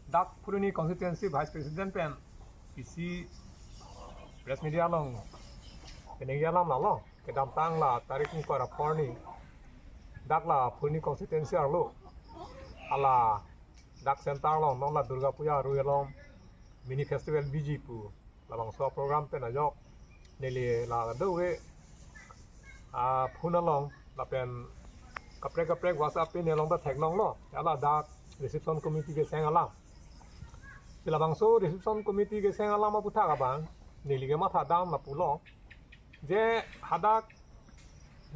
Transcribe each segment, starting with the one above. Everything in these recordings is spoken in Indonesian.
dak puruni constituency vice president pen isi press media long penegi alam la lo ke dam tang la tarik ni ko rapor ni dak la puruni constituency arlo ala dak center long non la durga puja ruelong mini festival bgpu la bang so program pen ajok nele la do we phunalong la pen kaprek whatsapp pe nelong da thek long lo ala dak reception committee ke seng alam sila bang so reception committee ke seng alam aputha ka bang nilige matha dam la pulo je hadak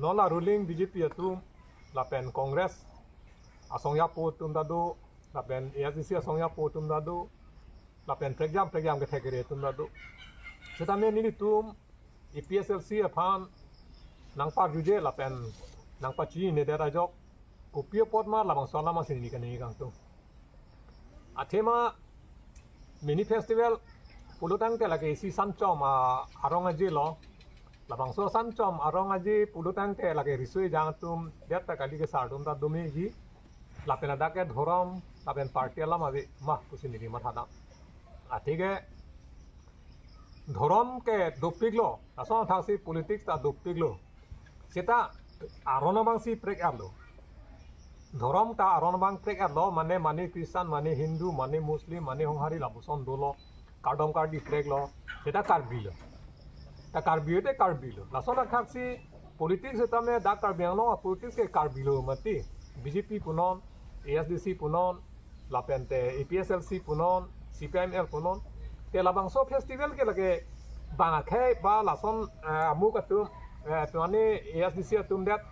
nola ruling bjp atum la pen congress asongya po tum dadu la pen ASDC asongya po tum dadu la pen program ke thekere tum dadu seta me ni tum EPSLC aphan nangpa juje la pen nangpa chi ne da jok kopio pot ma labang sala ma sini kan ni kang tu athema mini festival pulutang te lagi si sanchom arong aji lo labang so sanchom arong aji pulutang te lagi risui jang tum det ta kali ke sardum da dumi ji la pena da ke dhoram la pen party ala ma be ma kusini ni matha da atige dhoram ke dopiglo aso thasi politics ta dopiglo seta aronabangsi prek arlo ধরম তা আরনবাং প্রেক আলো মানে খ্রিস্টান মানে হিন্দু মানে মুসলিম মানে হংহারি লাবুসন দোলো কার্ডম কার্ডি প্রেক লো সেটা কার্বিলো তা কার্বিলো লাসন থাকছি পলিটিক্স এটা মে দা কার্বিয়াং নো পলিটিক্স কে কার্বিলো মতি বিজেপি পুনন ASDC পুনন লাপেনতে APSLC পুনন CPIML পুনন তে লাবাংসো ফেস্টিভ্যাল কে লাগে বাঙা খাই বা লাসন আমুক আতুম মানে ASDC আতুম দেত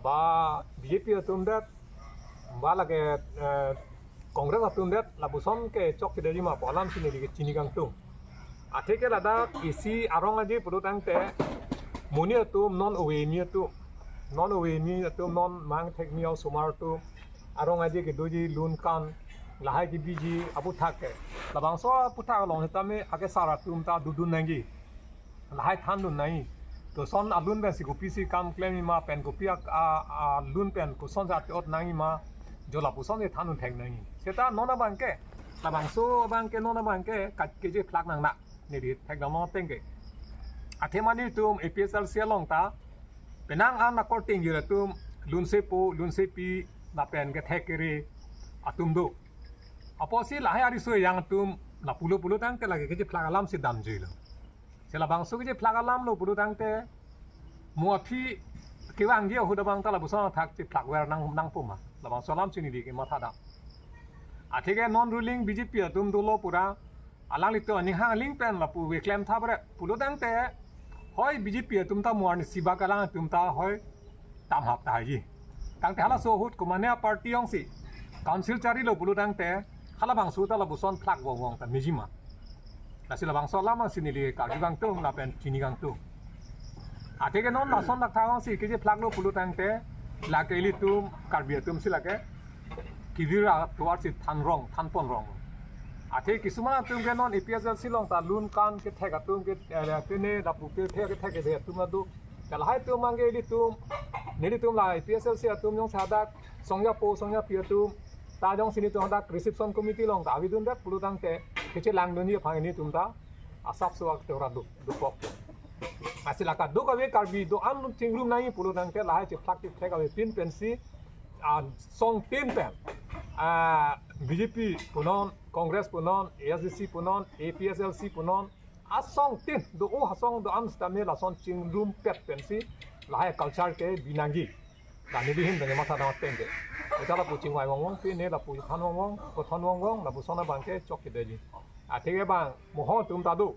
বা বিজেপি আতুম দেত ba lage congress atum det labuson ke chok ke deri ma polam sini di chini kang tum atheke lada isi arong aji purutang te muni atum non away mi atum non mang thek mi sumar tu arong aji ke doji lun kan lahai ki biji abu thake labang so putha long tame ake sara tum ta dudun nangi lahai than dun nai to son alun ben si ko pc kam claim ma pen ko pia lun pen ko son ja ot nangi ma jola puson e thanun thek nai seta nona bangke la bangso bangke nona bangke kat ke je plak nang na ni di thek dam tengke athemani tum APSLC long ta penang an na korting jira tum lun se pi na pen ke thekere atum do aposi lahi ari so yang tum na pulo tang ke lage ke je plak alam se dam jilo sela bangso ke je plak alam lo pulo tang te muapi kiwang dia huda bang ta la buson thak je plak wer nang puma labang salam sini di ke matha da athege non ruling BJP atum dolo pura alang lito ani hang ling pen la pu we claim tha bare pulo dang te hoi BJP atum ta muar ni siba kalang atum ta hoi tam hap ta ji tang te hala so hut kumania party ong si council chari lo pulo dang te hala bang su ta la buson plak wong ta mijima la sila bang salam sini li ka gang tu la pen chini gang tu athege non la son la thang si ke je plak lo pulo dang te la ke li tum karbia tum sila ke kidira towards it than pon rong athe kisuma tum ke non APSLC long ta lun kan ke theka tum ke tene da pu ke theke de tum adu kal hai tum mangi li tum neli tum la APSLC tum yong sada songya pi tum ta jong sini tum da reception committee long ta avidun da pulutang te ke lang doni phang ni tum ta asap so ak tora du pok asila ka do ka we karbi do an chingrum nai pulutang ke lahai che flak ti theka we pin pensi song tin pen BJP punon congress punon ASDC punon APSLC punon asong tin do o hasong do am stame la son chingrum pet pensi lahai culture ke binangi da ni hin de matha da tenge eta la puching wai wong pi ne la pu than wong ko thon wong la bu sona bang ke chok ke de ji athege bang moho tum ta do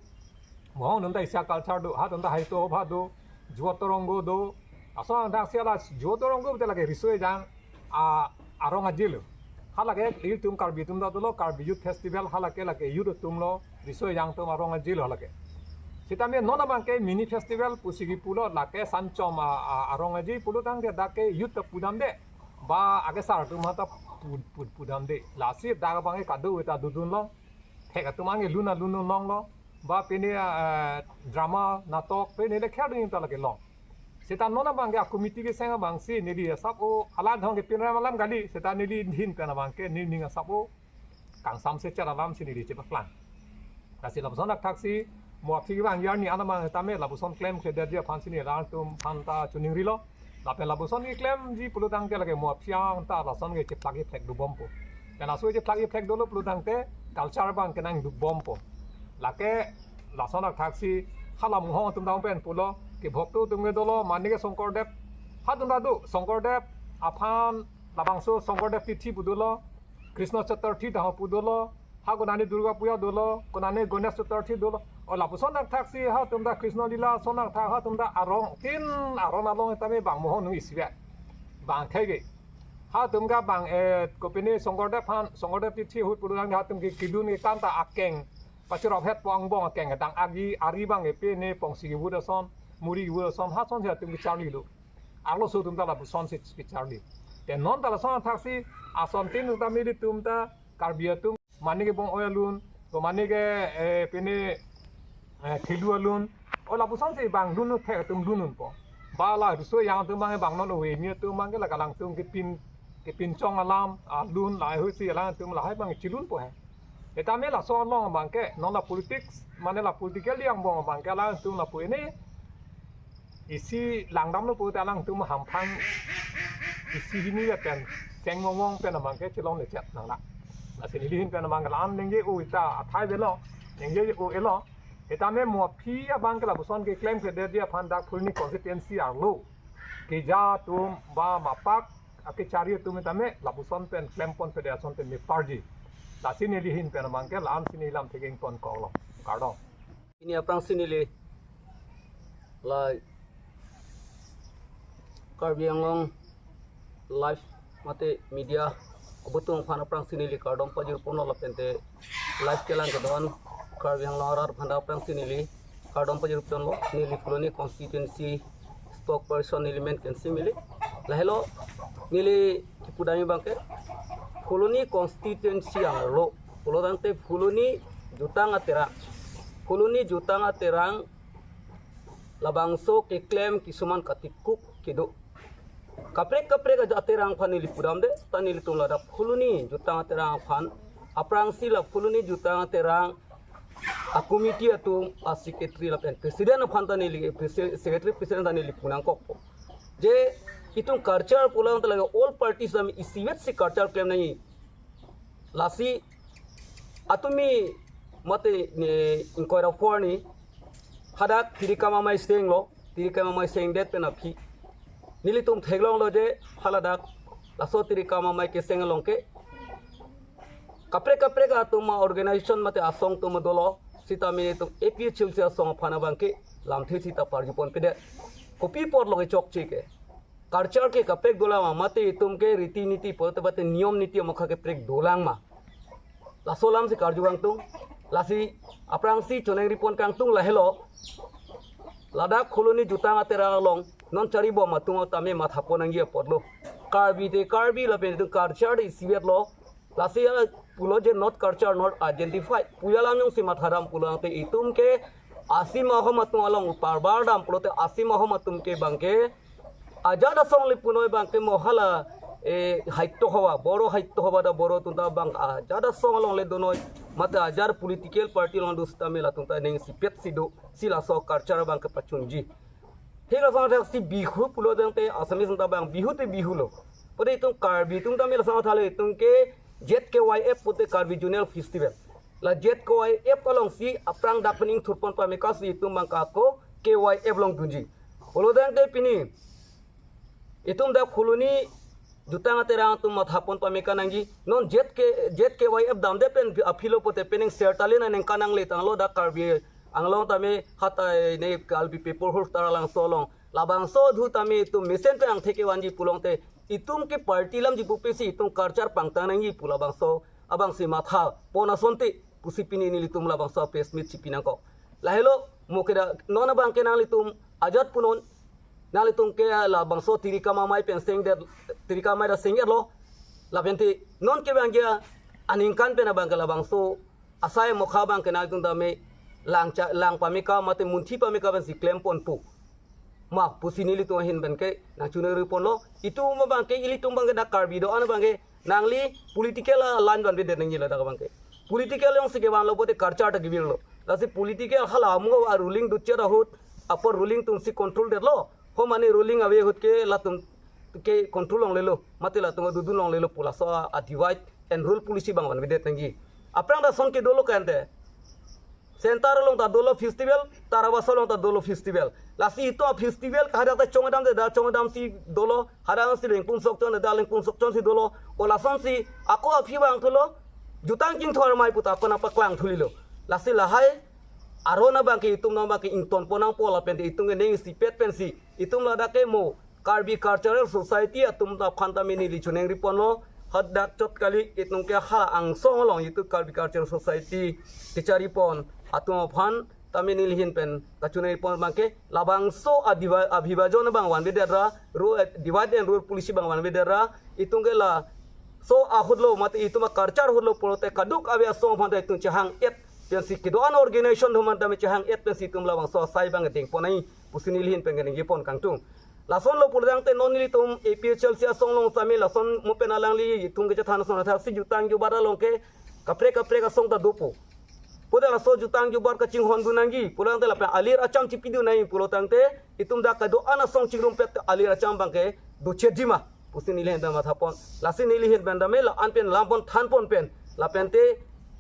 moho num da isya culture do ha tum da hai to bha do juotorongo do aso da sia la juotorongo te la ke risoi jang arong ajil halake il tum karbi tum da do karbi youth festival halake lake youth tum lo risoi jang tum arong ajil halake sita me nona bang ke mini festival pusigi pulo lake sanchom arong aji pulo tang de da ke youth pudam de ba age sar tum hata pudam de lasi da bang ke kadu eta dudun lo theka tumange luna long lo ba pene drama natok pene le khadin ta lake lo seta nona bang ke committee ke senga bang si nili sap o ala dhong ke pinra malam gali seta nili hin kana bang ke ni ninga sap o kang sam se cha lam sini di cepat plan nasi labuson nak taksi mua phi bang yar ni anama tame labuson claim credit dia pan sini ral tum pan ta chuning rilo lapen labuson ni claim ji pulutang te lage mua phiang ta lason ge cepak ge flag du bompo dan asu je flag ge flag dolo pulutang te culture bang kenang du bompo lake lason nak taksi halam hong tum dang pen pulo ke bhoktu tum ge dolo mani ge Songkordep hatum dadu Songkordep aphan labangso Songkordep tithi budulo Krishna Chaturthi dah pudulo ha gonani Durga Puja dolo konani Ganesh Chaturthi dolo o labuson nak taksi ha tumda Krishna lila sonak tha ha tumda arong tin arong along tame bang mohon nu iswe bang thege ha tumga bang kopini Songkordep han Songkordep tithi hut pudang ha tumki kidun ke kanta akeng pachirop het pong bong akeng dang agi ari bang epe ne pongsi wudason muri wudason ha son ha tumki charli lu alo so tumda labuson se charli ten non tala son taksi ason tin tumda mili tumta karbiatum mani ke bong oyalun ko mani ke pini thilu alun o labuson se bang lunu the tum lunun po bala so yang tum bang bang non we ni tum bang ke la kalang tum ke pin chong alam lun lai hu si la tum la hai bang chilun po hai eta me la so long bang ke non la politics mane la political yang bong bang ke la tum la pu ini isi langdam lo pu ta lang tum ham phang isi ini ya pen seng ngong pen bang ke chilong le chat nang la sini lihin pen bang lan nenge u ta thai belo nenge u elo eta me mo phi abang ke labuson ke claim ke dia phanda khulni constituency arlo ke ja tum ba mapak ake chari tum tame labuson pen claim pon federation pen me parji la sini lihin pen bang ke lan sini lam thegeng pon kolo kardo ini apang sini le la karbianglong live mate media obutung phana prang sini li kardom pajur pono la pente live kelan ke don karbianglong arar phanda prang sini li kardom pajur pono ni li koloni constituency spokesperson element ken simili la hello ni li kipudami bangke koloni constituency ang lo polodante koloni jutang aterang labangso ke claim kisuman katikuk kido kaprek aterang phan nili pudam de tanili tumla da fuluni jutang aterang phan aprang sila fuluni jutang aterang a committee atum a secretary la pen president phan tanili secretary president tanili punang kok je itung culture pulang talaga all parties am isiwet si culture claim nahi lasi atumi mate inquiry for ni hadak tirikama mai steng det pen aphi nili tum theglong lo je haladak laso tirikama mai ke sengalong ke kapre ga tum organization mate asong tum dolo sita mi tum APH chilse asong phana bangke lamthe sita parjupon pede kopi por lo chok chike culture ke kapre dola ma mate tum ke riti niti potbate niyom niti mokha ke prek dolang ma laso lam se karjuang tum lasi aprang si choneng ripon kang tung la hello ladak khuluni jutang atera long non chari bo matung tame matha ponangi podlo karbi la pen culture is sivet lo lasi pulo je not culture not identify puyalam yung si matharam pulang te itum ke asim ahmatung along parbar dam pulo te asim ahmatum ke bangke ajada song li punoi bangke mohala haitto hawa da boro tunta bang ajada song along le donoi mate ajar political party long dusta mela tunta neng sipet sido sila so culture bangke pachunji hela sang si bihu pulo dangte asami sunta bang bihu te bihu lo pode itung karbi tung ta mela sang thale itung ke ZKYF putte karbi junior festival la ZKYF along si aprang dapening thurpon pameka si itung bangka ko KYF long dunji pulo dangte pini itung da khuluni jutang aterang tum mathapon pameka nangi non ZKYF damde pen afilo pote pening sertalina neng kanang le tanglo da karbi anglong tame hata ne kalbi paper hur taralang solong labang so dhu tame tu mesen pe ang theke wanji pulongte itum ke party lam ji pupesi itum karchar pangtang nangi pulabang so abang si matha pona sonte pusipini ni litum labang so pesmit chipina ko lahelo mokeda nona bang ke nang litum ajat punon nang litum ke labang so tirikama mai penseng der tirikama da senger lo labente non ke bang ya aningkan pe na bang labang so asai mokha bang ke nang litum dame lang pamika mate munthi pamika ban si claim pon pu ma pusini li to hin ban ke na chuneri pon lo itu ma bang ke ili tum bang da karbi do an bang ke nangli political line ban bede nangi la daga bangke political yang sige ban lo bote karcha ta gibir lo lasi political hala amungo a ruling du chera hut upper ruling tum si control de lo ho mani ruling ave hut ke la tum ke control long le lo mate la tum du long le lo pula so a divide and rule policy bang ban bede nangi aprang da son ke dolo kante Sentara long ta dolo festival, tarawasa long ta dolo festival. Lasi itu festival kahada ta chongadam de da chongadam si dolo, hadang si lengkung sokton da lengkung sokton si dolo. Olasan si aku afiwang tulo, jutang king thor mai puta aku napa klang thulilo. Lasi lahai arona bangke itum na bangke ington ponang pola pente itung neng si pet pensi. Itum la dake mo Karbi Cultural Society atum ta khanta mini li chuneng ripono. Hadak cot kali itung ke ha ang song long itu Karbi Cultural Society ticari pon atau fan tamin ilihin pen kacunai pon bangke labang so abibajon bang wan bedera ru divide and rule polisi bang wan bedera itung ke la so ahudlo mate itu ma karchar hudlo polote kaduk abe song fan itung chahang et pen si kidoan organization human dame chahang et pen si tum labang so sai bang ting ponai pusin ilihin pen ngeni pon kangtung lason lo pulang te non tum APHL sia song long sami lason mo penalang li itung ke chathan song tha si jutang ju bara long ke kapre ka song ta dopo Puda la so jutang jubar ka cing hon gunangi pulang te la pe alir acham cipidu nai pulo tangte itum da ka do ana song cingrum pet alir acham bangke do chedima pusin ile henda mathapon lasin ile hen banda me la anpen lampon thanpon pen la pente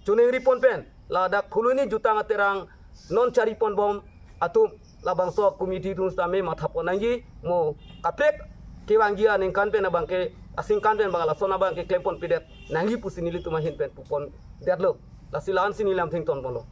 chuning ripon pen la da khuluni jutang aterang non cari pon bom atum la bangso komiti tun stame mathapon nangi mo kapek kewangia ning kan pen bangke asing kan pen bangala sona bangke klempon pidet nangi pusin ile tuma hen pen pupon datlo la silan sini lam thing ton bolo